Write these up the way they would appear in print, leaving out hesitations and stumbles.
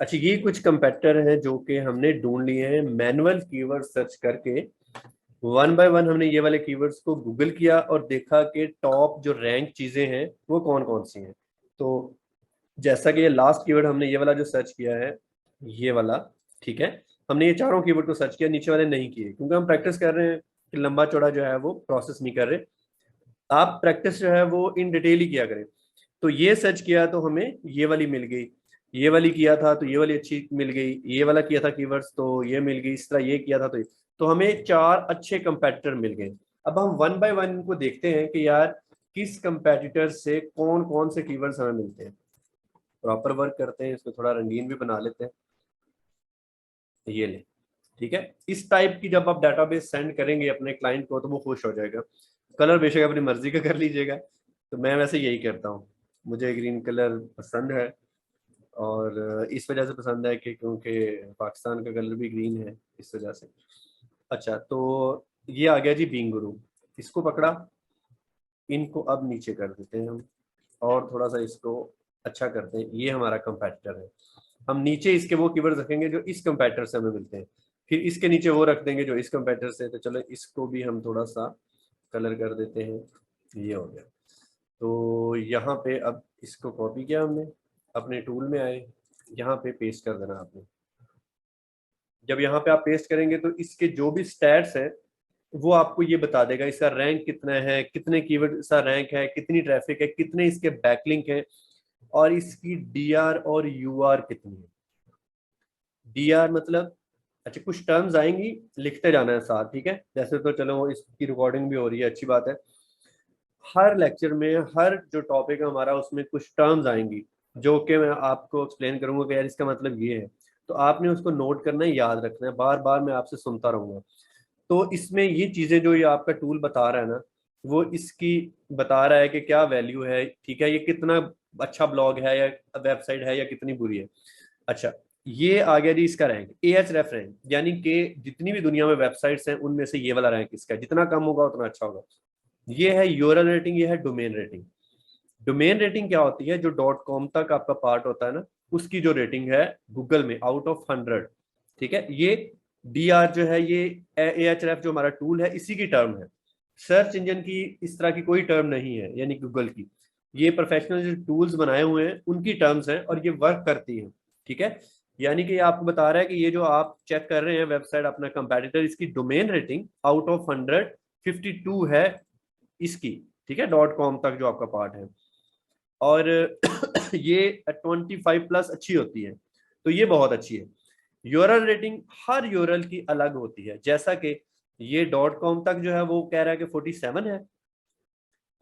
अच्छा, ये कुछ कंपेटिटर हैं जो कि हमने ढूंढ लिए हैं मैनुअल कीवर्ड सर्च करके। वन बाय वन हमने ये वाले कीवर्ड्स को गूगल किया और देखा कि टॉप जो रैंक चीजें हैं वो कौन कौन सी हैं। तो जैसा कि ये लास्ट कीवर्ड हमने ये वाला जो सर्च किया है, ये वाला, ठीक है, हमने ये चारों कीवर्ड को सर्च किया, नीचे वाले नहीं किए क्योंकि हम प्रैक्टिस कर रहे हैं कि लंबा चौड़ा जो है वो प्रोसेस नहीं कर रहे। आप प्रैक्टिस जो है वो इन डिटेल ही किया करें। तो ये सर्च किया तो हमें ये वाली मिल गई, ये वाली किया था तो ये वाली अच्छी मिल गई, ये वाला किया था कीवर्ड्स तो ये मिल गई, इस तरह ये किया था तो हमें चार अच्छे कंपेटिटर मिल गए। अब हम वन बाय वन को देखते हैं कि यार किस कंपेटिटर से कौन कौन से कीवर्ड्स हमें मिलते हैं। प्रॉपर वर्क करते हैं, इसको थोड़ा रंगीन भी बना लेते हैं। ये ले, ठीक है। इस टाइप की जब आप डाटाबेस सेंड करेंगे अपने क्लाइंट को तो वो खुश हो जाएगा। कलर बेशक अपनी मर्जी का कर लीजिएगा, तो मैं वैसे यही करता हूँ। मुझे ग्रीन कलर पसंद है और इस वजह से पसंद है कि क्योंकि पाकिस्तान का कलर भी ग्रीन है, इस वजह से। अच्छा, तो ये आ गया जी बीइंग गुरु, इसको पकड़ा। इनको अब नीचे कर देते हैं हम और थोड़ा सा इसको अच्छा करते हैं। ये हमारा कंपेटिटर है। हम नीचे इसके वो कीवर्ड्स रखेंगे जो इस कंपेटिटर से हमें मिलते हैं, फिर इसके नीचे वो रख देंगे जो इस कंपेटिटर से। तो चलो इसको भी हम थोड़ा सा कलर कर देते हैं। ये हो गया। तो यहाँ पे अब इसको कॉपी किया हमने, अपने टूल में आए, यहाँ पे पेस्ट कर देना आपने। जब यहाँ पे आप पेस्ट करेंगे तो इसके जो भी स्टैट्स है वो आपको ये बता देगा इसका रैंक कितना है, कितने कीवर्ड इसका रैंक है, कितनी ट्रैफिक है, कितने इसके बैकलिंक है और इसकी डीआर और यूआर कितनी है। डीआर मतलब, अच्छा कुछ टर्म्स आएंगी, लिखते जाना है साथ, ठीक है। जैसे तो चलो इसकी रिकॉर्डिंग भी हो रही है, अच्छी बात है। हर लेक्चर में हर जो टॉपिक है हमारा उसमें कुछ टर्म्स आएंगी जो कि मैं आपको एक्सप्लेन करूंगा कि यार इसका मतलब ये है। तो आपने उसको नोट करना है, याद रखना है, बार बार मैं आपसे सुनता रहूंगा। तो इसमें ये चीजें जो ये आपका टूल बता रहा है ना, वो इसकी बता रहा है कि क्या वैल्यू है, ठीक है, ये कितना अच्छा ब्लॉग है या वेबसाइट है या कितनी बुरी है। अच्छा, ये आ गया जी इसका रैंक, AHREF रैंक, यानी कि जितनी भी दुनिया में वेबसाइट्स हैं उनमें से ये वाला रैंक इसका है। जितना कम होगा उतना अच्छा होगा। ये है यूआरएल रेटिंग, ये है डोमेन रेटिंग। डोमेन रेटिंग क्या होती है, जो .com तक आपका पार्ट होता है ना, उसकी जो रेटिंग है गूगल में आउट ऑफ 100, ठीक है। ये डीआर जो है, ये AHREF जो हमारा टूल है इसी की टर्म है। सर्च इंजन की इस तरह की कोई टर्म नहीं है, यानी गूगल की। ये प्रोफेशनल जो टूल्स बनाए हुए हैं उनकी टर्म्स हैं और ये वर्क करती हैं, ठीक है। यानी कि ये आपको बता रहा है कि ये जो आप चेक कर रहे हैं वेबसाइट अपना कंपेटिटर, इसकी डोमेन रेटिंग आउट ऑफ 100 52 है इसकी, ठीक है, .com तक जो आपका पार्ट है। और ये 25+ अच्छी होती है, तो ये बहुत अच्छी है। यूआरएल रेटिंग हर यूआरएल की अलग होती है, जैसा कि ये .com तक जो है वो कह रहा है कि 47 है।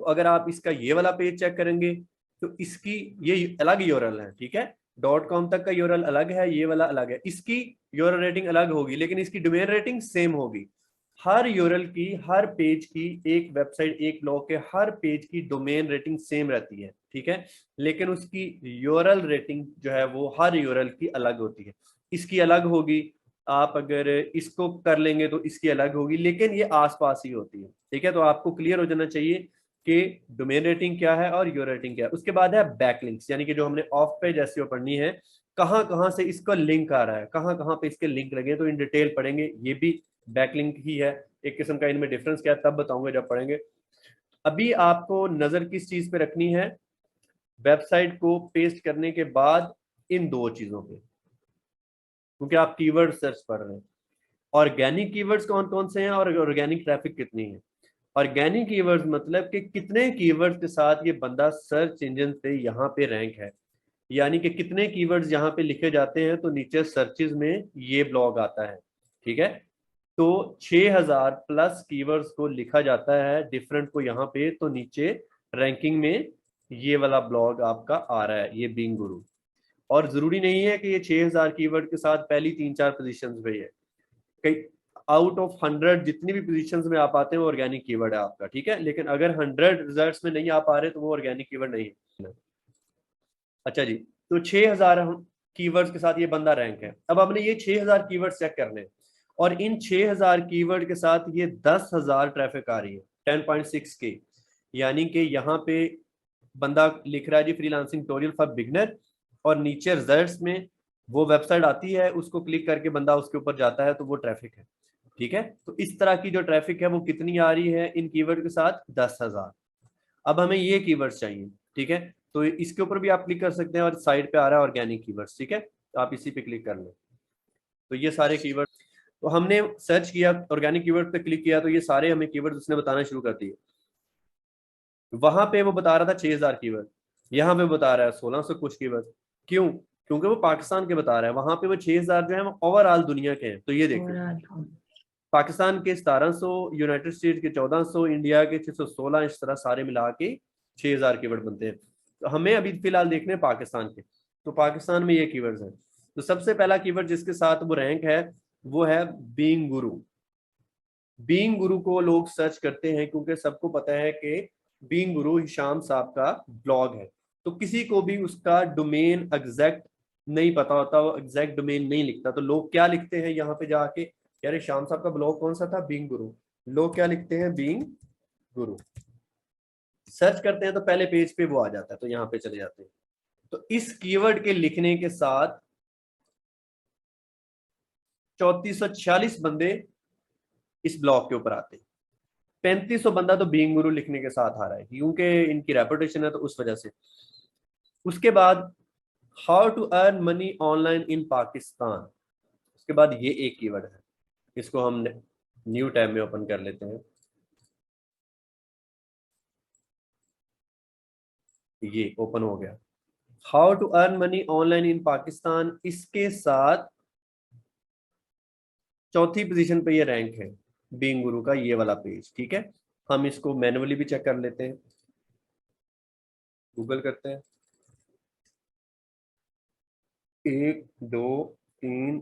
तो अगर आप इसका ये वाला पेज चेक करेंगे तो इसकी ये अलग यूआरएल है, ठीक है। .com तक का यूआरएल अलग है, ये वाला अलग है, इसकी यूआरएल रेटिंग अलग होगी लेकिन इसकी डोमेन रेटिंग सेम होगी। हर यूआरएल की, हर पेज की, एक वेबसाइट एक ब्लॉग के हर पेज की डोमेन रेटिंग सेम रहती है, ठीक है। लेकिन उसकी यूआरएल रेटिंग जो है वो हर यूआरएल की अलग होती है। इसकी अलग होगी, आप अगर इसको कर लेंगे तो इसकी अलग होगी, लेकिन ये आसपास ही होती है, ठीक है। तो आपको क्लियर हो जाना चाहिए कि डोमेन रेटिंग क्या है और यूआरएल रेटिंग क्या है। उसके बाद है बैकलिंक्स, यानी कि जो हमने ऑफ पेज एसईओ पढ़नी है, कहाँ कहाँ से इसका लिंक आ रहा है, कहाँ कहाँ पे इसके लिंक लगे, तो इन डिटेल पढ़ेंगे। ये भी बैकलिंक ही है एक किस्म का, इनमें डिफरेंस क्या है तब बताऊंगा जब पढ़ेंगे। अभी आपको नजर किस चीज पे रखनी है, वेबसाइट को पेस्ट करने के बाद इन दो चीजों पे, क्योंकि आप कीवर्ड सर्च पढ़ रहे हैं। ऑर्गेनिक कीवर्ड्स कौन कौन से हैं और ऑर्गेनिक ट्रैफिक कितनी है। ऑर्गेनिक कीवर्ड्स मतलब कि कितने कीवर्ड्स के साथ ये बंदा सर्च इंजन पे यहाँ पे रैंक है, यानी कि कितने कीवर्ड्स यहाँ पे लिखे जाते हैं तो नीचे सर्चेज में ये ब्लॉग आता है, ठीक है। तो 6000+ कीवर्ड्स को लिखा जाता है डिफरेंट को यहाँ पे, तो नीचे रैंकिंग में ये वाला ब्लॉग आपका आ रहा है, ये बीइंग गुरु। और जरूरी नहीं है कि ये 6000 कीवर्ड के साथ पहली 3-4 पोजीशन पे है। कई आउट ऑफ 100 जितनी भी पोजीशंस में आप आते हैं वो ऑर्गेनिक कीवर्ड है आपका, ठीक है। लेकिन अगर 100 रिजल्ट्स में नहीं आ पा रहे तो वो ऑर्गेनिक कीवर्ड नहीं है। अच्छा जी, तो 6000 कीवर्ड्स के साथ ये बंदा रैंक है। अब हमने ये 6000 कीवर्ड चेक करने हैं और इन 6000 कीवर्ड के साथ ये 10,000 ट्रैफिक आ रही है, 10.6 के। यानी कि यहाँ पे बंदा लिख रहा है जी फ्रीलांसिंग ट्यूटोरियल फॉर बिगनर और नीचे रिजल्ट्स में वो वेबसाइट आती है, उसको क्लिक करके बंदा उसके ऊपर जाता है, तो वो ट्रैफिक है। ठीक है, तो इस तरह की जो ट्रैफिक है वो कितनी आ रही है इन कीवर्ड के साथ? 10,000। अब हमें ये कीवर्ड्स चाहिए। ठीक है, तो इसके ऊपर भी आप क्लिक कर सकते हैं और साइड पे आ रहा है ऑर्गेनिक कीवर्ड्स। ठीक है, तो आप इसी पे क्लिक कर लें। तो ये सारे कीवर्ड, तो हमने सर्च किया, ऑर्गेनिक कीवर्ड पे क्लिक किया, तो ये सारे हमें कीवर्ड उसने बताना शुरू कर दिए। वहां पे वो बता रहा था 6,000 कीवर्ड, यहाँ पे बता रहा है 1,600 कुछ कीवर्ड। क्यों? क्योंकि वो पाकिस्तान के बता रहा है, वहां पे वो 6,000 जो है वो ओवरऑल दुनिया के हैं। तो ये देखो, पाकिस्तान के 1700, यूनाइटेड स्टेट के 1400, इंडिया के 616, इस तरह सारे मिला के 6,000 कीवर्ड बनते हैं। तो हमें अभी फिलहाल देखने हैं पाकिस्तान के, तो पाकिस्तान में ये कीवर्ड्स हैं। तो सबसे पहला कीवर्ड जिसके साथ वो रैंक है वो है बीइंग गुरु। बीइंग गुरु को लोग सर्च करते हैं क्योंकि सबको पता है कि बीइंग गुरु हिशाम साहब का ब्लॉग है। तो किसी को भी उसका डोमेन एग्जैक्ट नहीं पता होता, वो एग्जैक्ट डोमेन नहीं लिखता, तो लोग क्या लिखते हैं यहाँ पे जाके, यार हिशाम साहब का ब्लॉग कौन सा था? बीइंग गुरु। लोग क्या लिखते हैं? बीइंग गुरु। सर्च करते हैं तो पहले पेज पे वो आ जाता है, तो यहाँ पे चले जाते हैं। तो इस कीवर्ड के लिखने के साथ 3446 बंदे इस ब्लॉग के ऊपर आते हैं। 3500 बंदा तो बीइंग गुरु लिखने के साथ आ रहा है क्योंकि इनकी रेपुटेशन है, तो उस वजह से। उसके बाद how to earn money online in Pakistan, उसके बाद ये एक कीवर्ड है, इसको हम न्यू टैब में ओपन कर लेते हैं। ये ओपन हो गया, how to earn money online in Pakistan. इसके साथ चौथी पोजीशन पे ये रैंक है बीइंग गुरु का, ये वाला पेज। ठीक है, हम इसको मैन्युअली भी चेक कर लेते हैं, गूगल करते हैं। 1 2 3,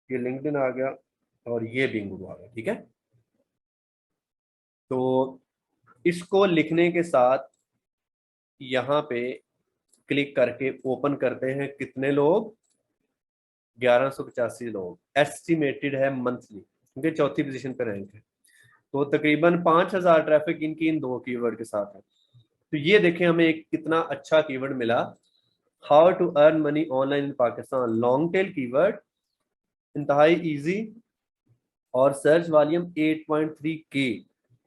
ये लिंक्डइन आ गया और ये बीइंग गुरु आ गया। ठीक है, तो इसको लिखने के साथ यहाँ पे क्लिक करके ओपन करते हैं, कितने लोग? 1185 लोग एस्टिमेटेड है मंथली, क्योंकि चौथी पोजीशन पे रैंक है। तो तकरीबन 5,000 ट्रैफिक इनकी इन दो कीवर्ड के साथ है। तो ये देखें हमें एक कितना अच्छा कीवर्ड मिला, how to earn money online in Pakistan. Long tail keyword, इंतहाई इजी, और सर्च वॉल्यूम 8.3 के।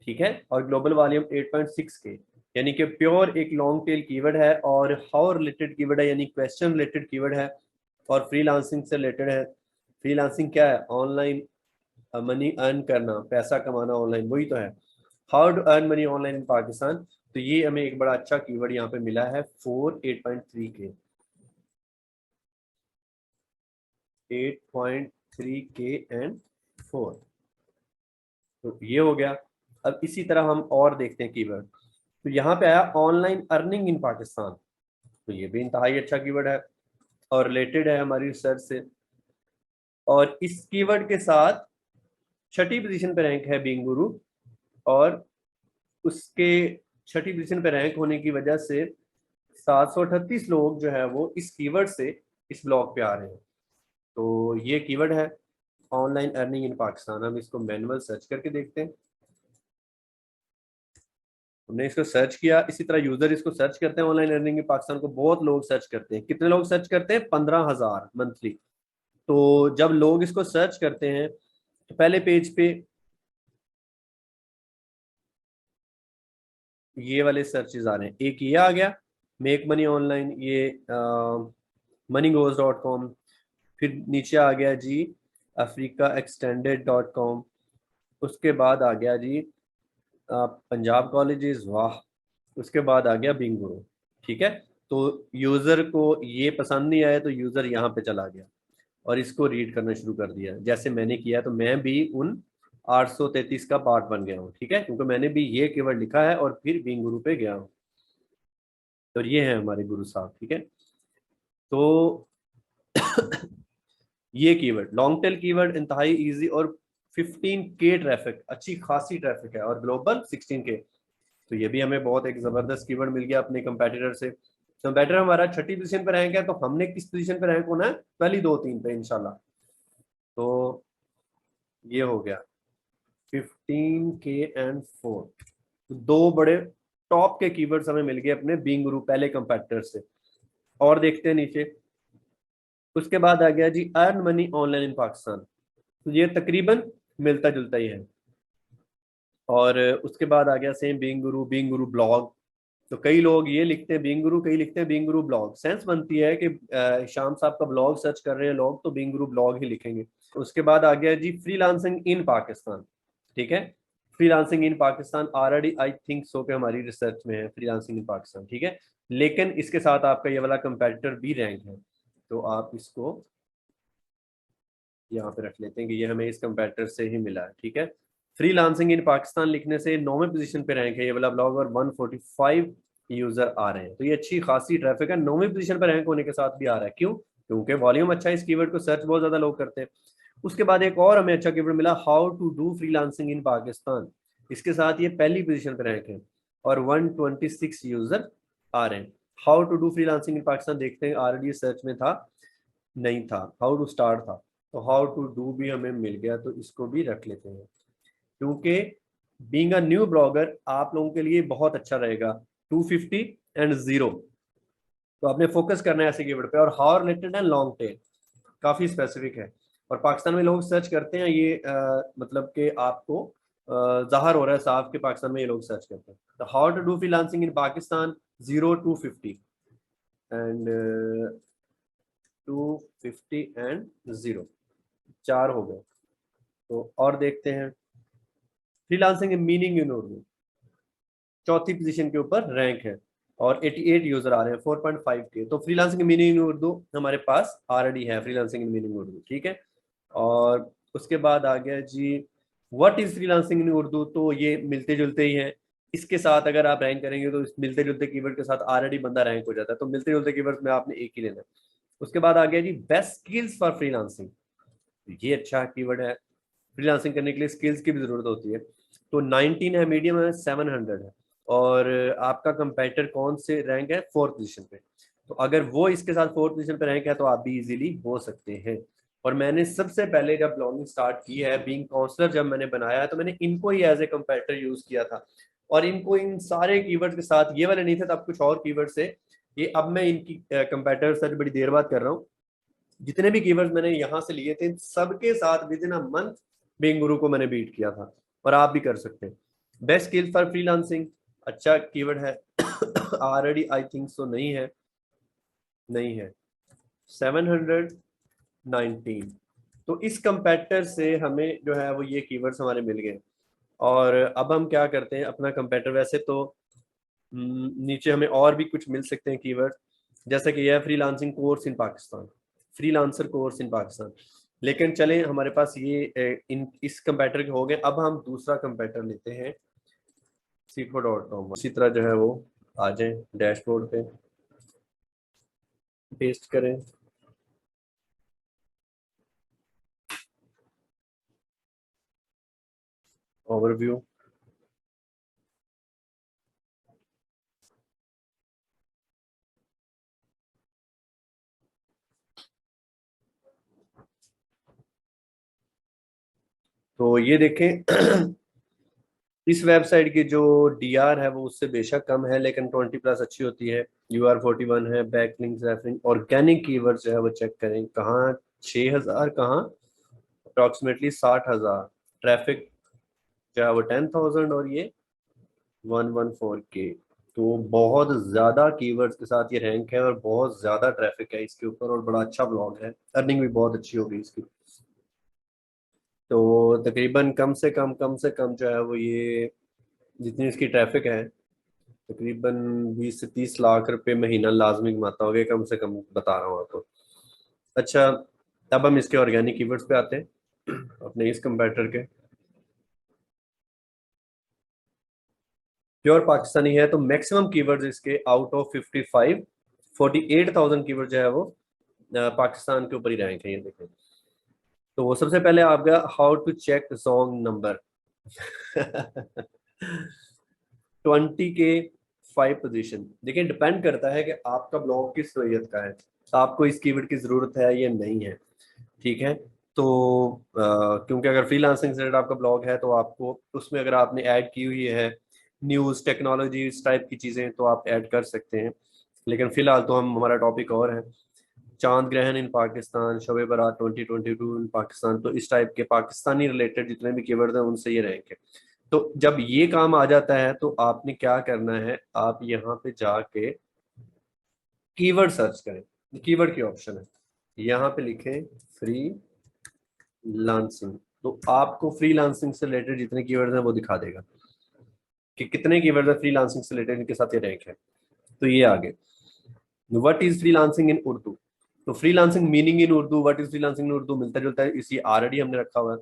ठीक है, और ग्लोबल वॉल्यूम 8.6 के, यानी कि प्योर एक लॉन्ग टेल कीवर्ड है। और हाउ रिलेटेड कीवर्ड है, यानी क्वेश्चन रिलेटेड कीवर्ड है, और फ्रीलांसिंग से रिलेटेड है। फ्रीलांसिंग क्या है? ऑनलाइन मनी अर्न करना, पैसा कमाना ऑनलाइन, वही तो है। How to earn money online in Pakistan. तो ये हमें एक बड़ा अच्छा कीवर्ड यहाँ पे मिला है, 8.3 के, 8.3 के एंड 4। तो ये हो गया। अब इसी तरह हम और देखते हैं कीवर्ड। तो यहाँ पे आया ऑनलाइन अर्निंग इन पाकिस्तान, तो ये भी इंतहाई अच्छा कीवर्ड है और रिलेटेड है हमारी रिसर्च से। और इस कीवर्ड के साथ छठी पोजीशन पे रैंक है बीइंग गुरु, और उसके छठी पोजीशन पे रैंक होने की वजह से 738 लोग जो है वो इस कीवर्ड से इस ब्लॉग पे आ रहे हैं। तो ये कीवर्ड है ऑनलाइन अर्निंग इन पाकिस्तान। हम इसको मैनुअल सर्च करके देखते हैं। हमने इसको सर्च किया, इसी तरह यूजर इसको सर्च करते हैं ऑनलाइन अर्निंग इन पाकिस्तान को, बहुत लोग सर्च करते हैं। कितने लोग सर्च करते हैं? 15,000 मंथली। तो जब लोग इसको सर्च करते हैं तो पहले पेज पे ये वाले सर्चेज आ रहे हैं। एक ये आ गया मेक मनी ऑनलाइन, ये moneygoes.com। फिर नीचे आ गया जी africaextended.com। उसके बाद आ गया जी पंजाब कॉलेजेस, वाह। उसके बाद आ गया बीइंग गुरु। ठीक है, तो यूजर को ये पसंद नहीं आया तो यूजर यहाँ पे चला गया और इसको रीड करना शुरू कर दिया, जैसे मैंने किया। तो मैं भी उन 833 का पार्ट बन गया हूँ। ठीक है, क्योंकि मैंने भी ये कीवर्ड लिखा है और फिर बीइंग गुरु पे गया हूँ। तो ये है हमारे गुरु साहब। ठीक है, तो ये कीवर्ड लॉन्ग टेल कीवर्ड, इंतहाई इजी, और 15K ट्रैफिक, अच्छी खासी ट्रैफिक है, और ग्लोबल 16K। तो ये भी हमें बहुत एक जबरदस्त कीवर्ड मिल गया अपने कंपेटिटर से। कंपेटिटर हमारा छठी पोजीशन पर रैंक है, तो हमने किस पोजीशन पर रैंक होना है? पहली 2 3 पे इंशाल्लाह। तो ये हो गया 15K एंड 4। दो बड़े टॉप के कीवर्ड्स हमें मिल गए अपने बीइंग गुरु पहले कंपेटिटर से। और देखते हैं नीचे, उसके बाद आ गया जी earn money online in Pakistan, तो ये तकरीबन मिलता जुलता ही है। और उसके बाद आ गया सेम बीइंग गुरु ब्लॉग। तो कई लोग ये लिखते हैं बीइंग गुरु, कई लिखते हैं बीइंग गुरु ब्लॉग। सेंस बनती है कि शाम साहब का ब्लॉग सर्च कर रहे हैं लोग तो बीइंग गुरु ब्लॉग ही लिखेंगे। उसके बाद आ गया जी फ्रीलांसिंग इन पाकिस्तान। ठीक है, freelancing in Pakistan already I think so के हमारी रिसर्च में है फ्रीलांसिंग इन पाकिस्तान। ठीक है, लेकिन इसके साथ आपका ये वाला कंपेटिटर भी रैंक है, तो आप इसको यहाँ पे रख लेते हैं कि ये हमें इस कंपेटिटर से ही मिला है। ठीक है, फ्रीलांसिंग इन पाकिस्तान लिखने से 9वें पोजीशन पे रैंक है ये वाला ब्लॉग, और 145 यूजर आ रहे हैं, तो ये अच्छी खासी ट्रैफिक है। 9वीं पोजीशन पर रैंक होने के साथ भी आ रहा है, क्यों? क्योंकि वॉल्यूम अच्छा है, इस कीवर्ड को सर्च बहुत ज्यादा लोग करते हैं। उसके बाद एक और हमें अच्छा कीवर्ड मिला, how to do freelancing in Pakistan, इसके साथ ये पहली पोजीशन पर रैंक है और 126 यूजर आ रहे हैं। How to do freelancing in Pakistan देखते हैं, ऑलरेडी सर्च में था नहीं था, हाउ टू स्टार्ट था, तो हाउ टू डू भी हमें मिल गया, तो इसको भी रख लेते हैं। क्योंकि बीइंग अ न्यू ब्लॉगर आप लोगों के लिए बहुत अच्छा रहेगा। 250 एंड 0, तो आपने फोकस करना है ऐसे कीवर्ड पे। और how related and long tail, काफी स्पेसिफिक है, और पाकिस्तान में लोग सर्च करते हैं ये मतलब कि आपको जाहिर हो रहा है साफ कि पाकिस्तान में ये लोग सर्च करते हैं। तो how to do freelancing in Pakistan 0 250 and 250 and 0, 4 हो गए। तो और देखते हैं फ्रीलांसिंग मीनिंग इन उर्दू, चौथी पोजीशन के ऊपर रैंक है और 88 यूजर आ रहे हैं 4.5 के। तो फ्रीलांसिंग मीनिंग इन उर्दू हमारे पास ऑलरेडी है, फ्रीलांसिंग मीनिंग उर्दू। ठीक है, और उसके बाद आ गया जी what is freelancing in Urdu, तो ये मिलते जुलते ही हैं। इसके साथ अगर आप रैंक करेंगे तो इस मिलते जुलते कीवर्ड के साथ ऑलरेडी बंदा रैंक हो जाता है, तो मिलते जुलते कीवर्ड में आपने एक ही लेना है। उसके बाद आ गया जी बेस्ट स्किल्स फॉर फ्रीलांसिंग, ये अच्छा कीवर्ड है, फ्रीलांसिंग करने के लिए स्किल्स की भी जरूरत होती है। तो 19 है, मीडियम है, 700 है, और आपका कंपेटिटर कौन से रैंक है? 4th पोजीशन पे। तो अगर वो इसके साथ 4th पोजीशन पे रैंक है तो आप भी इजीली हो सकते हैं। और मैंने सबसे पहले जब ब्लॉगिंग स्टार्ट की है, बीइंग काउंसलर जब मैंने बनाया है, तो मैंने इनको ही एज ए कंपेटिटर यूज किया था, और इनको इन सारे कीवर्ड के साथ, ये वाले नहीं थे तब, कुछ और कीवर्ड से ये अब मैं इनकी कंपेटिटर सर्च बड़ी देर बाद कर रहा हूँ। जितने भी कीवर्ड्स मैंने यहाँ से लिए थे सबके साथ with in a month being गुरु को मैंने बीट किया था, और आप भी कर सकते हैं। बेस्ट स्किल फॉर फ्रीलांसिंग अच्छा कीवर्ड है, ऑलरेडी आई थिंक सो नहीं है, नहीं है, 719। तो इस कंपेटिटर से हमें जो है वो ये कीवर्ड्स हमारे मिल गए। और अब हम क्या करते हैं, अपना कंपेटिटर वैसे तो नीचे हमें और भी कुछ मिल सकते हैं कीवर्ड, जैसे कि यह freelancing course in Pakistan, freelancer course in Pakistan. लेकिन चलें, हमारे पास ये इन इस कंपेटिटर के हो गए। अब हम दूसरा कंपेटिटर लेते हैं सीखो.com, इसी तरह जो है वो आ जाए डैशबोर्ड पे, पेस्ट करें। ओवरव्यू, तो ये देखें इस वेबसाइट की जो डीआर है वो उससे बेशक कम है, लेकिन 20+ अच्छी होती है। UR41 है, बैकलिंक्स, रेफरिंग, ऑर्गेनिक कीवर्ड जो है वो चेक करें, कहाँ 6000, कहाँ अप्रोक्सीमेटली 60,000, ट्रैफिक जो है वो 10,000, और ये 114K। तो बहुत ज्यादा कीवर्ड्स के साथ ये रैंक है, और बहुत ज्यादा ट्रैफिक है इसके ऊपर, और बड़ा अच्छा ब्लॉग है, अर्निंग भी बहुत अच्छी होगी इसकी। तो तकरीबन कम से कम जो है वो ये जितनी इसकी ट्रैफिक है, तकरीबन 20 से 30 लाख रुपए महीना लाजमी कमाता होगा, कम से कम बता रहा हूँ आपको। अच्छा, अब हम इसके ऑर्गेनिक कीवर्ड्स पे आते हैं अपने इस कंपेटिटर के। प्योर पाकिस्तानी है तो मैक्सिमम कीवर्ड्स इसके आउट ऑफ 55, 48,000 कीवर्ड जो है वो पाकिस्तान के ऊपर ही रैंक है, ये देखें। तो वो सबसे पहले आ गया how to check song number 20 के 5 पोजीशन। देखिए डिपेंड करता है कि आपका ब्लॉग किस नोयत का है, आपको इस कीवर्ड की जरूरत है या नहीं है। ठीक है, तो क्योंकि अगर फ्रीलांसिंग से रिलेटेड आपका ब्लॉग है तो आपको उसमें अगर आपने ऐड की हुई है न्यूज़, टेक्नोलॉजी, इस टाइप की चीज़ें, तो आप ऐड कर सकते हैं। लेकिन फिलहाल तो हम हमारा टॉपिक और है, चांद ग्रहण इन पाकिस्तान, शब बारात 2022 इन पाकिस्तान। तो इस टाइप के पाकिस्तानी रिलेटेड जितने भी कीवर्ड हैं उनसे ये रैंक है। तो जब ये काम आ जाता है तो आपने क्या करना है, आप यहाँ पे जाके कीवर्ड सर्च करें। कीवर्ड की ऑप्शन है, यहाँ पे लिखें फ्री लांसिंग। तो आपको फ्री लांसिंग से रिलेटेड जितने कीवर्ड हैं वो दिखा देगा कि कितने कीवर्ड है फ्री लांसिंग से रिलेटेड, इनके साथ ये रैंक है। तो ये आगे, what is freelancing in Urdu. तो freelancing meaning in Urdu, what is freelancing in Urdu मिलता जुलता है, इसी ऑलरेडी हमने रखा हुआ है।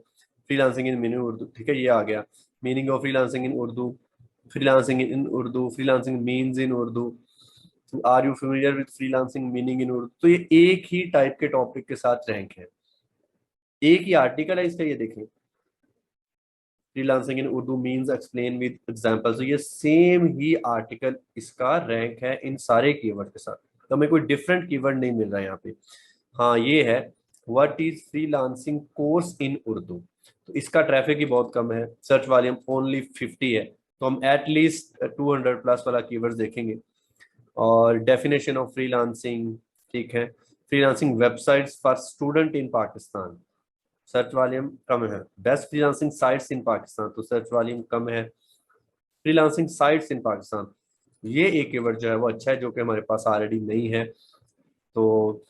फ्रीलांसिंग इन मीनिंग उर्दू, ठीक है, ये आ गया। Meaning of freelancing in Urdu, freelancing in Urdu, freelancing means in Urdu, are you familiar with freelancing meaning in Urdu. तो ये एक ही टाइप के टॉपिक के साथ रैंक है, एक ही आर्टिकल है इसका, ये देखें freelancing in Urdu means explain with examples. तो ये सेम ही आर्टिकल इसका रैंक है इन सारे कीवर्ड के साथ। तो हमें कोई डिफरेंट कीवर्ड नहीं मिल रहा है यहाँ पे। हाँ ये है, what is freelancing course in Urdu. तो इसका ट्रैफिक ही बहुत कम है, सर्च वॉल्यूम ओनली 50 है। तो हम एटलीस्ट 200 प्लस वाला कीवर्ड देखेंगे। और डेफिनेशन ऑफ फ्रीलांसिंग, ठीक है, freelancing websites for student in Pakistan, search volume कम है। Best freelancing sites in Pakistan, तो सर्च वॉल्यूम कम है। फ्रीलांसिंग साइट्स इन पाकिस्तान, ये एक कीवर्ड जो है वो अच्छा है, जो कि हमारे पास ऑलरेडी नहीं है। तो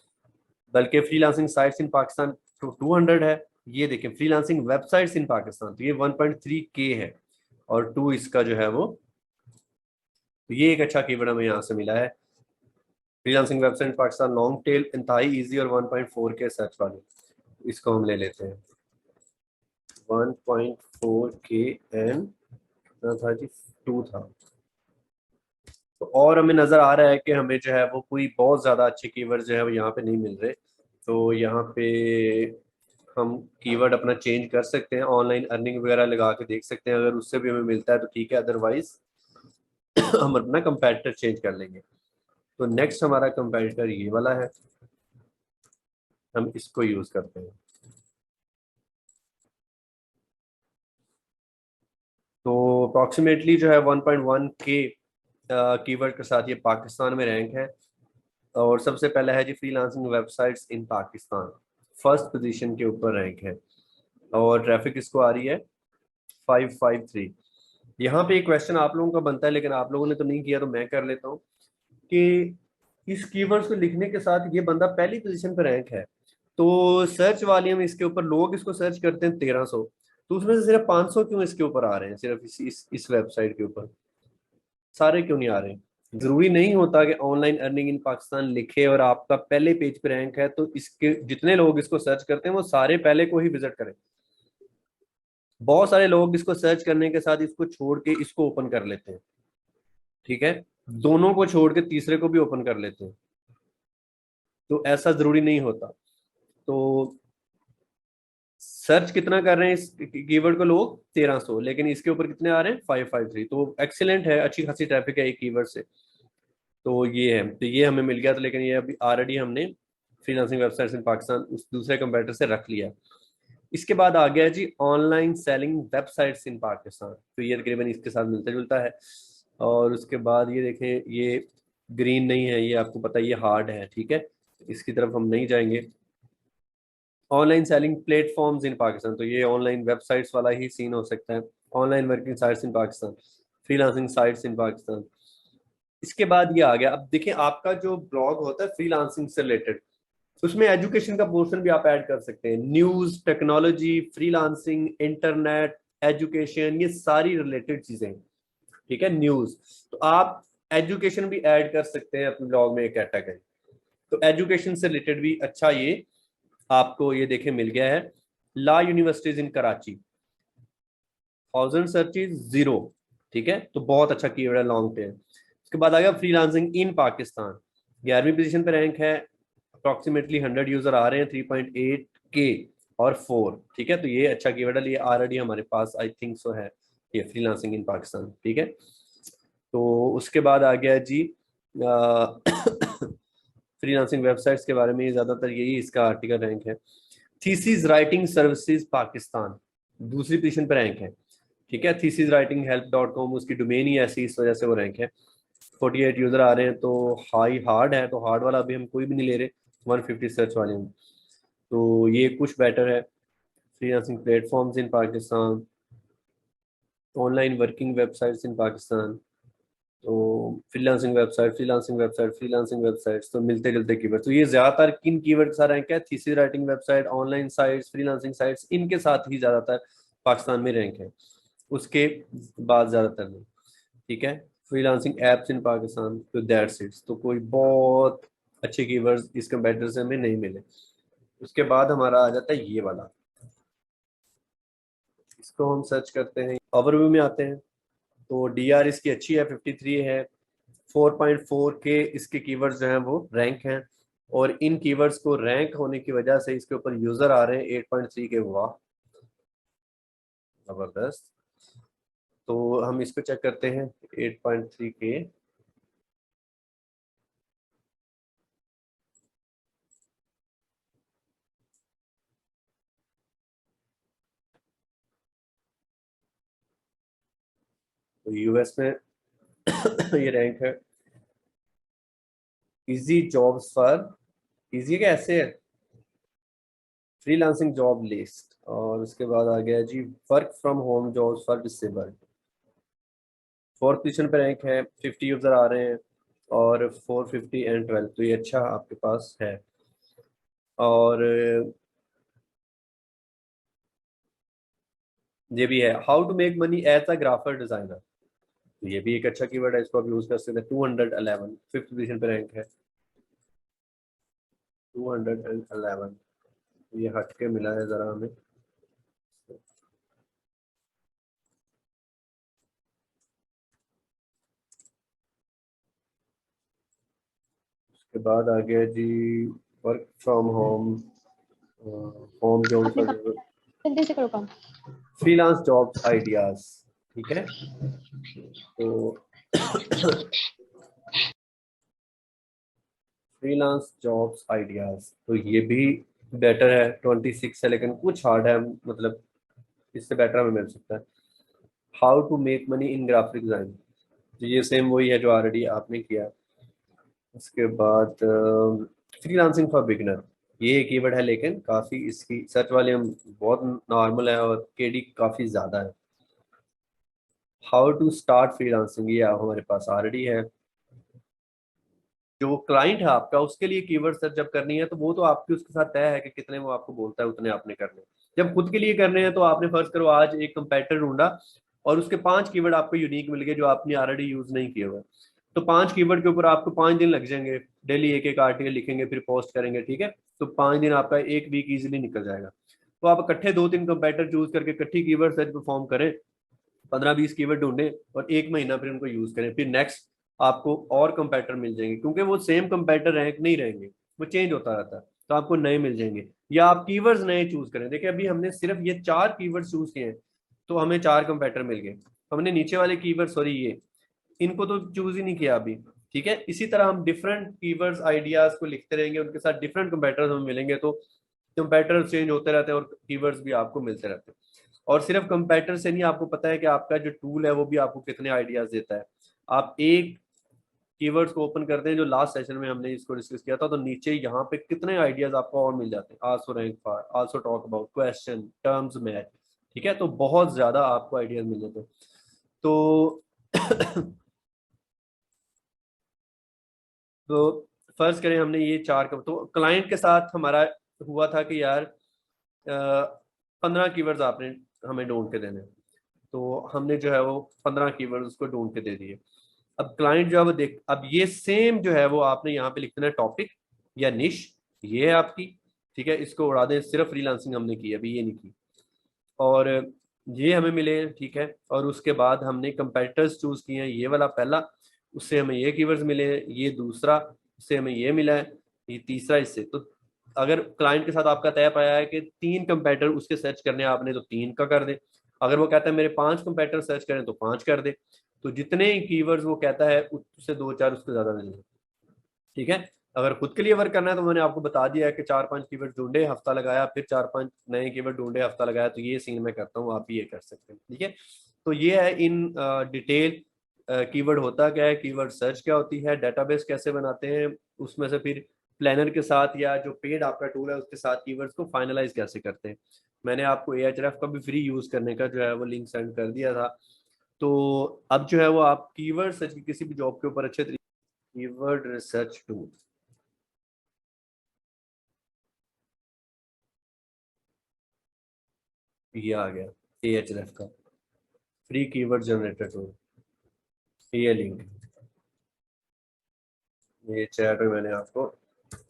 बल्कि फ्रीलांसिंग साइट्स इन पाकिस्तान तो 200 है। ये देखें फ्रीलांसिंग वेबसाइट्स इन पाकिस्तान, तो ये 1.3K है, और 2 इसका जो है वो, तो ये एक अच्छा कीवर्ड हमें यहाँ से मिला है। फ्रीलांसिंग वेबसाइट इन पाकिस्तान लॉन्ग टेल इंतहाई इजी और 1.4K सर्च वाले, इसको हम ले लेते हैं 1.4K एंड था जी 2 था। तो और हमें नजर आ रहा है कि हमें जो है वो कोई बहुत ज्यादा अच्छे कीवर्ड जो है वो यहाँ पे नहीं मिल रहे। तो यहाँ पे हम कीवर्ड अपना चेंज कर सकते हैं, ऑनलाइन अर्निंग वगैरह लगा के देख सकते हैं, अगर उससे भी हमें मिलता है तो ठीक है, अदरवाइज हम अपना कंपैरेटर चेंज कर लेंगे। तो नेक्स्ट हमारा कंपैरेटर ये वाला है, हम इसको यूज करते हैं। तो अप्रॉक्सीमेटली जो है 1.1K कीवर्ड के साथ ये पाकिस्तान में रैंक है। और सबसे पहला है जी फ्रीलांसिंग वेबसाइट्स इन पाकिस्तान, फर्स्ट पोजीशन के ऊपर रैंक है, और ट्रैफिक इसको आ रही है 553। यहाँ पे एक क्वेश्चन आप लोगों का बनता है, लेकिन आप लोगों ने तो नहीं किया तो मैं कर लेता हूँ कि इस कीवर्ड्स को लिखने के साथ ये बंदा पहली पोजीशन पर रैंक है, तो सर्च वॉल्यूम इसके ऊपर, लोग इसको सर्च करते हैं 1300, तो उसमें से सिर्फ 500 क्यों इसके ऊपर आ रहे हैं, सिर्फ इस वेबसाइट के ऊपर, सारे क्यों नहीं आ रहे हैं। जरूरी नहीं होता कि ऑनलाइन अर्निंग इन पाकिस्तान लिखे और आपका पहले पेज पे रैंक है तो इसके जितने लोग इसको सर्च करते हैं वो सारे पहले को ही विजिट करें। बहुत सारे लोग इसको सर्च करने के साथ इसको छोड़ के इसको ओपन कर लेते हैं, ठीक है, दोनों को छोड़ के तीसरे को भी ओपन कर लेते हैं। तो ऐसा जरूरी नहीं होता। तो सर्च कितना कर रहे हैं इस कीवर्ड को लोग 1300, लेकिन इसके ऊपर कितने आ रहे हैं 553। तो एक्सीलेंट है, अच्छी खासी ट्रैफिक है एक कीवर्ड से। तो ये है, तो ये हमें मिल गया था, लेकिन ये अभी ऑलरेडी हमने फ्रीलांसिंग वेबसाइट्स इन पाकिस्तान उस दूसरे कंपैरेटर से रख लिया। इसके बाद आ गया जी ऑनलाइन सेलिंग वेबसाइट्स इन पाकिस्तान, तो ये तकरीबन इसके साथ मिलता जुलता है। और उसके बाद ये देखें, ये ग्रीन नहीं है, ये आपको पता है ये हार्ड है, ठीक है, इसकी तरफ हम नहीं जाएंगे। ऑनलाइन सेलिंग प्लेटफॉर्म्स इन पाकिस्तान, तो ये ऑनलाइन वेबसाइट्स वाला ही सीन हो सकता है। Online working sites in Pakistan, freelancing sites in Pakistan. इसके बाद ये आ गया, अब देखिए आपका जो ब्लॉग होता है फ्रीलांसिंग से रिलेटेड, उसमें एजुकेशन का पोर्शन भी आप ऐड कर सकते हैं। News, technology, freelancing, internet, education, ये सारी रिलेटेड चीजें हैं, ठीक है। न्यूज, तो आप एजुकेशन भी ऐड कर सकते हैं अपने ब्लॉग में एक कैटेगरी। तो एजुकेशन से रिलेटेड भी अच्छा ये आपको ये देखे मिल गया है। ला यूनिवर्सिटीज इन कराची, 1000 सर्चेज 0, ठीक है, तो बहुत अच्छा कीवर्ड है लॉन्ग टेल। उसके बाद आ गया फ्रीलांसिंग इन पाकिस्तान, 11वीं पोजीशन पे रैंक है, अप्रोक्सीमेटली 100 यूजर आ रहे हैं, 3.8K और 4, ठीक है, तो ये अच्छा कीवर्ड है, ये ऑलरेडी हमारे पास आई थिंक सो है, ये फ्रीलांसिंग इन पाकिस्तान, ठीक है। तो उसके बाद आ गया जी फ्रीलांसिंग वेबसाइट्स के बारे में, ज्यादातर यही इसका आर्टिकल रैंक है। थीसिस राइटिंग सर्विसेज पाकिस्तान, दूसरी पोजीशन पर रैंक है, ठीक है। थीसिस राइटिंग हेल्प .com, उसकी डोमेन ही ऐसी, इस वजह से वो रैंक है। 48 यूजर आ रहे हैं, तो हाई हार्ड है, तो हार्ड वाला अभी हम कोई भी नहीं ले रहे, 150 सर्च वाली में। तो ये कुछ बेटर है। फ्रीलांसिंग प्लेटफॉर्म्स इन पाकिस्तान, ऑनलाइन वर्किंग वेबसाइट्स इन पाकिस्तान। तो फ्रीलांसिंग वेबसाइट्स तो मिलते जुलते कीवर्ड। तो ये ज्यादातर किन कीवर्ड के साथ रैंक है? Thesis writing website, online sites, freelancing sites, इनके साथ ही ज्यादातर पाकिस्तान में रैंक है, उसके बाद ज्यादातर नहीं। ठीक है। फ्रीलांसिंग एप्स इन पाकिस्तान, तो दैट्स इट। तो कोई बहुत अच्छे कीवर्ड्स इस कंपेटिटर से हमें नहीं मिले। उसके बाद हमारा आ जाता है ये वाला, इसको हम सर्च करते हैं, ओवरव्यू में आते हैं। तो डी आर इसकी अच्छी है, 53 है। 4.4 के इसके कीवर्ड्स जो हैं वो रैंक हैं, और इन कीवर्ड्स को रैंक होने की वजह से इसके ऊपर यूजर आ रहे हैं 8.3 के। वाह, जबरदस्त। तो हम इसको चेक करते हैं 8.3 के। तो यूएस में ये रैंक है। इजी जॉब्स फॉर, इजी कैसे है, फ्रीलांसिंग जॉब लिस्ट। और उसके बाद आ गया जी work from home jobs for disabled. 4th position पे रैंक है, 50 यूजर आ रहे हैं, और 450 एंड 12। तो ये अच्छा आपके पास है। और ये भी है, how to make money as a graphic designer. तो ये भी एक अच्छा कीवर्ड है, इसको आप यूज कर सकते हैं। 211 5th पोजीशन पे रैंक है, 211। ये हट के मिला है जरा हमें। उसके बाद आ गया जी वर्क फ्रॉम होम, होम आपने जॉब, कहा जल्दी से करो काम। Freelance jobs ideas. ठीक है। तो फ्रीलांस जॉब्स आइडियाज, तो ये भी बेटर है। 26 है, लेकिन कुछ हार्ड है, मतलब इससे बेटर हमें मिल सकता है। How to make money in graphic design, तो ये सेम वही है जो ऑलरेडी आपने किया। उसके बाद फ्रीलांसिंग फॉर बिगिनर, ये कीवर्ड है, लेकिन काफी इसकी सर्च वॉल्यूम बहुत नॉर्मल है और केडी काफी ज्यादा है। हाउ टू स्टार्ट फ्रीलांसिंग, ये हमारे पास ऑलरेडी है। जो क्लाइंट है आपका, उसके लिए कीवर्ड सर्च जब करनी है तो वो तो आपकी उसके साथ तय है कि कितने वो आपको बोलता है उतने आपने करने। जब खुद के लिए करने हैं तो आपने फर्ज करो आज एक कंपेटिटर ढूंढा और उसके 5 कीवर्ड आपको यूनिक मिल गए जो आपने ऑलरेडी यूज नहीं किए हुए। तो 5 कीवर्ड के ऊपर आपको 5 दिन लग जाएंगे, डेली एक एक आर्टिकल लिखेंगे फिर पोस्ट करेंगे। ठीक है। तो 5 दिन आपका एक वीक इजिली निकल जाएगा। तो आप इकट्ठे 2-3 कंपेटिटर चूज करके इकट्ठी कीवर्ड सर्च परफॉर्म करें, 15-20 कीवर्ड ढूंढें और एक महीना फिर उनको यूज करें, फिर नेक्स्ट आपको और कंपेटर मिल जाएंगे, क्योंकि वो सेम कंपेटर रैंक नहीं रहेंगे, वो चेंज होता रहता है। तो आपको नए मिल जाएंगे, या आप कीवर्ड्स नए चूज करें। देखिए अभी हमने सिर्फ ये 4 कीवर्ड चूज किए हैं, तो हमें 4 कंपेटर मिल गए। हमने नीचे वाले कीवर्ड, सॉरी ये, इनको तो चूज ही नहीं किया अभी। ठीक है। इसी तरह हम डिफरेंट कीवर्ड्स आइडियाज को लिखते रहेंगे, उनके साथ डिफरेंट कंपेटर्स हमें मिलेंगे, तो कंपेटर्स चेंज होते रहते हैं और कीवर्ड्स भी आपको मिलते रहते हैं। और सिर्फ कंपेटर से नहीं, आपको पता है कि आपका जो टूल है वो भी आपको कितने आइडियाज देता है। आप एक कीवर्ड्स को ओपन करते हैं, जो लास्ट सेशन में हमने इसको डिस्कस किया था, तो नीचे यहाँ पे कितने आइडियाज आपको और मिल जाते हैं। Also rank for, also talk about, question, terms match. ठीक है। तो बहुत ज्यादा आपको आइडियाज मिल जाते हैं। तो तो फर्ज करें हमने ये 4 तो क्लाइंट के साथ हमारा हुआ था कि यार 15 कीवर्ड्स आपने हमें ढूंढ के देने। तो हमने जो है वो 15 कीवर्ड उसको ढूंढ के दे दिए। अब क्लाइंट जो है वो देख, अब ये सेम जो है वो आपने यहाँ पे लिख देना टॉपिक या निश, ये है आपकी। ठीक है। इसको उड़ा दें, सिर्फ फ्रीलांसिंग हमने की, अभी ये नहीं की। और ये हमें मिले। ठीक है। और उसके बाद हमने कंपेटिटर्स चूज किए हैं, ये वाला पहला, उससे हमें ये कीवर्ड्स मिले हैं, ये दूसरा, उससे हमें ये मिला है, ये तीसरा इससे। तो अगर क्लाइंट के साथ आपका तय पाया है कि 3 कंपेटिटर उसके सर्च करने हैं आपने, तो 3 का कर दे। अगर वो कहता है मेरे 5 कंपेटिटर सर्च करें, तो 5 कर दे। तो जितने कीवर्ड्स वो कहता है उससे 2-4 उसको ज्यादा मिल जाए। ठीक है। अगर खुद के लिए वर्क करना है तो मैंने आपको बता दिया है कि 4-5 कीवर्ड ढूंढे, हफ्ता लगाया, फिर 4-5 नए कीवर्ड ढूंढे, हफ्ता लगाया। तो ये सीन मैं करता हूँ, आप भी ये कर सकते हैं। ठीक है। तो ये है इन डिटेल कीवर्ड होता क्या है, कीवर्ड सर्च क्या होती है, डेटाबेस कैसे बनाते हैं, उसमें से फिर प्लानर के साथ या जो पेड आपका टूल है उसके साथ कीवर्ड्स को फाइनलाइज कैसे करते हैं। मैंने आपको Ahref का भी फ्री यूज करने का जो है वो लिंक सेंड कर दिया था। तो अब जो है वो आप कीवर्ड सर्च किसी भी जॉब के ऊपर अच्छे तरीके, कीवर्ड रिसर्च टूल, ये आ गया Ahref का फ्री कीवर्ड जनरेटर टूल। ये लिंक, ये चैट में मैंने आपको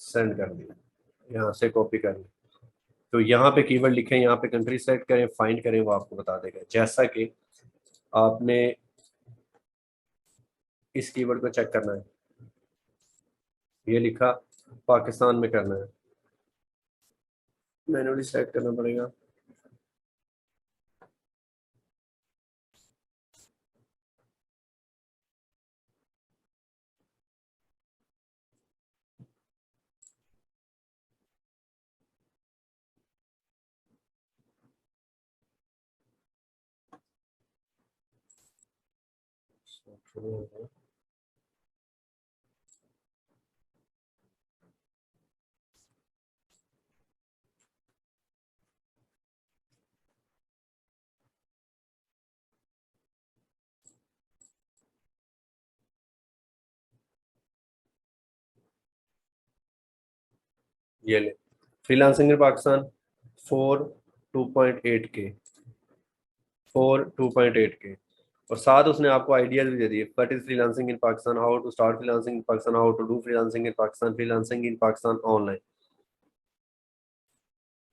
सेंड कर दिया, यहाँ से कॉपी कर ली। तो यहाँ पे कीवर्ड लिखे, यहाँ पे कंट्री सेलेक्ट करें, फाइंड करें, वो आपको बता देगा। जैसा कि आपने इस कीवर्ड को चेक करना है, ये लिखा पाकिस्तान में करना है, मैन्युअली सेलेक्ट करना पड़ेगा। ये ले, freelancing in Pakistan 4 2.8K, 4 2.8K। और साथ उसने आपको आइडियाज भी दे दिए, what is freelancing in Pakistan, how to start freelancing in Pakistan, how to do freelancing in Pakistan, freelancing in Pakistan online.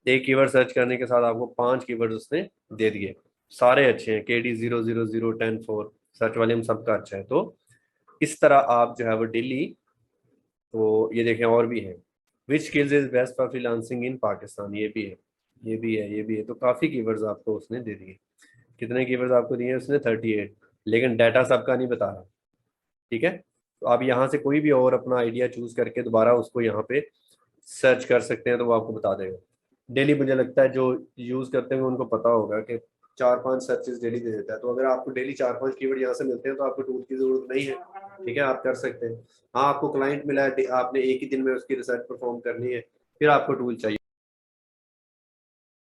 एक कीवर्ड सर्च करने के साथ आपको 5 कीवर्ड उसने दे दिए, सारे अच्छे हैं। KD 00010 4 सर्च वाले में सबका अच्छा है। तो इस तरह आप जो है वो डेली, तो ये देखें और भी है, which skills is best for freelancing in Pakistan, ये भी है, ये भी है, ये भी है। तो काफ़ी कीवर्ड्स आपको उसने दे दिए। कितने कीवर्ड्स आपको दिए उसने? 38। लेकिन डाटा सबका नहीं बता रहा, ठीक है। तो आप यहाँ से कोई भी और अपना आइडिया चूज करके दोबारा उसको यहाँ पे सर्च कर सकते हैं, तो वो आपको बता देगा। डेली मुझे लगता है जो यूज करते हैं उनको पता होगा कि 4-5 सर्चेस डेली दे देता है। तो अगर आपको डेली 4-5 कीवर्ड यहाँ से मिलते हैं तो आपको टूल की जरूरत नहीं है, ठीक है, आप कर सकते हैं। हाँ, आपको क्लाइंट मिला है, आपने एक ही दिन में उसकी रिसर्च परफॉर्म करनी है, फिर आपको टूल चाहिए।